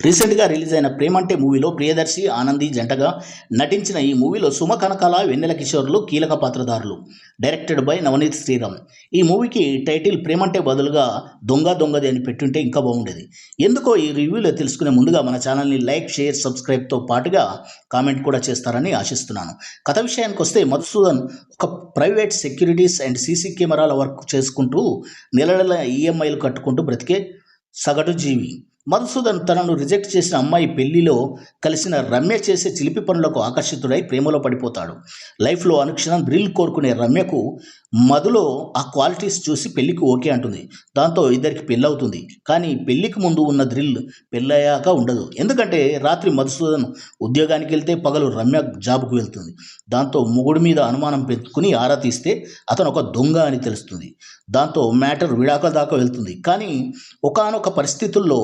రీసెంట్గా రిలీజ్ అయిన ప్రేమంటే మూవీలో ప్రియదర్శి ఆనంది జంటగా నటించిన ఈ మూవీలో సుమ కనకాల వెన్నెల కిషోర్లు కీలక పాత్రధారులు. Directed by Navaneeth Sriram. ఈ మూవీకి టైటిల్ ప్రేమంటే బదులుగా దొంగ దొంగది అని పెట్టుంటే ఇంకా బాగుండేది. ఎందుకో ఈ రివ్యూలో తెలుసుకునే ముందుగా మన ఛానల్ని లైక్, షేర్, సబ్స్క్రైబ్తో పాటుగా కామెంట్ కూడా చేస్తారని ఆశిస్తున్నాను. కథ విషయానికి వస్తే మధుసూదన్ ఒక ప్రైవేట్ సెక్యూరిటీస్ అండ్ సీసీ కెమెరాల వర్క్ చేసుకుంటూ నెల నెల ఈఎంఐలు కట్టుకుంటూ బ్రతికే సగటు జీవి. మధుసూదన్ తనను రిజెక్ట్ చేసిన అమ్మాయి పెళ్లిలో కలిసిన రమ్య చేసే చిలిపి పనులకు ఆకర్షితుడై ప్రేమలో పడిపోతాడు. లైఫ్లో అనుక్షణం థ్రిల్ కోరుకునే రమ్యకు మధులో ఆ క్వాలిటీస్ చూసి పెళ్లికి ఓకే అంటుంది. దాంతో ఇద్దరికి పెళ్ళవుతుంది. కానీ పెళ్లికి ముందు ఉన్న థ్రిల్ పెళ్ళయ్యాక ఉండదు. ఎందుకంటే రాత్రి మధుసూదన్ ఉద్యోగానికి వెళ్తే పగలు రమ్య జాబ్కు వెళ్తుంది. దాంతో మొగుడి మీద అనుమానం పెంచుకుని ఆరా తీస్తే అతను ఒక దొంగ అని తెలుస్తుంది. దాంతో మ్యాటర్ విడాకుల దాకా వెళ్తుంది. కానీ ఒకానొక పరిస్థితుల్లో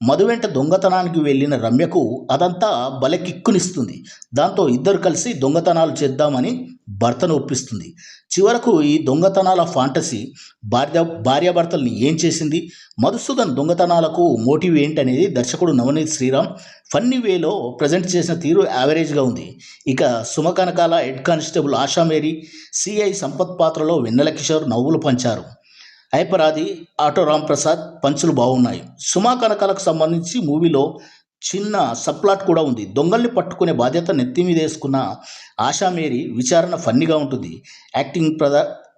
మధు వెంట దొంగతనానికి వెళ్ళిన రమ్యకు అదంతా బలకిక్కునిస్తుంది. దాంతో ఇద్దరు కలిసి దొంగతనాలు చేద్దామని భర్తను ఒప్పిస్తుంది. చివరకు ఈ దొంగతనాల ఫాంటసీ భార్యాభర్తల్ని ఏం చేసింది, మధుసూదన్ దొంగతనాలకు మోటివ్ ఏంటనేది దర్శకుడు నవనీత్ శ్రీరామ్ ఫన్నీ వేలో ప్రజెంట్ చేసిన తీరు యావరేజ్గా ఉంది. ఇక Suma Kanakala, head constable Asha Mary, CI Sampath పాత్రలో వెన్నెల కిషోర్ నవ్వులు పంచారు. హైపరాది, ఆటో రాంప్రసాద్ పంచులు బాగున్నాయి. సుమా కనకాలకు సంబంధించి మూవీలో చిన్న సబ్ప్లాట్ కూడా ఉంది. దొంగల్ని పట్టుకునే బాధ్యత నెత్తి మీద వేసుకున్న ఆశామేరి విచారణ ఫన్నీగా ఉంటుంది. యాక్టింగ్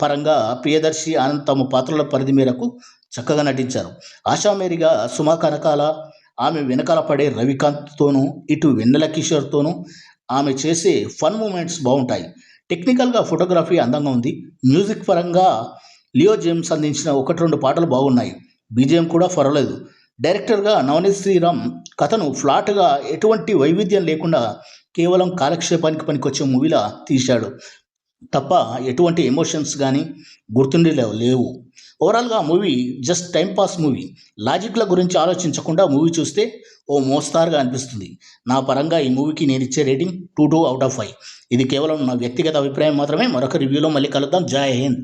పరంగా ప్రియదర్శి, ఆనంద్ తమ పాత్రల పరిధి మేరకు చక్కగా నటించారు. ఆశామేరిగా సుమా కనకాల, ఆమె వెనకాల పడే రవికాంత్తోనూ, ఇటు వెన్నెల కిషోర్తోనూ ఆమె చేసే ఫన్ మూమెంట్స్ బాగుంటాయి. టెక్నికల్గా ఫోటోగ్రఫీ అందంగా ఉంది. మ్యూజిక్ పరంగా లియో జేమ్స్ అందించిన 1-2 పాటలు బాగున్నాయి. బీజిఎం కూడా పర్వాలేదు. డైరెక్టర్గా నవనీత్ శ్రీరామ్ కథను ఫ్లాట్గా ఎటువంటి వైవిధ్యం లేకుండా కేవలం కాలక్షేపానికి పనికొచ్చే మూవీలా తీశాడు తప్ప ఎటువంటి ఎమోషన్స్ కానీ గుర్తుండి లేవు. ఓవరాల్గా మూవీ జస్ట్ టైంపాస్ మూవీ. లాజిక్ల గురించి ఆలోచించకుండా మూవీ చూస్తే ఓ మోస్తారుగా అనిపిస్తుంది. నా పరంగా ఈ మూవీకి నేను ఇచ్చే రేటింగ్ 2 out of 5. ఇది కేవలం నా వ్యక్తిగత అభిప్రాయం మాత్రమే. మరొక రివ్యూలో మళ్ళీ కలుద్దాం. జై హింద్.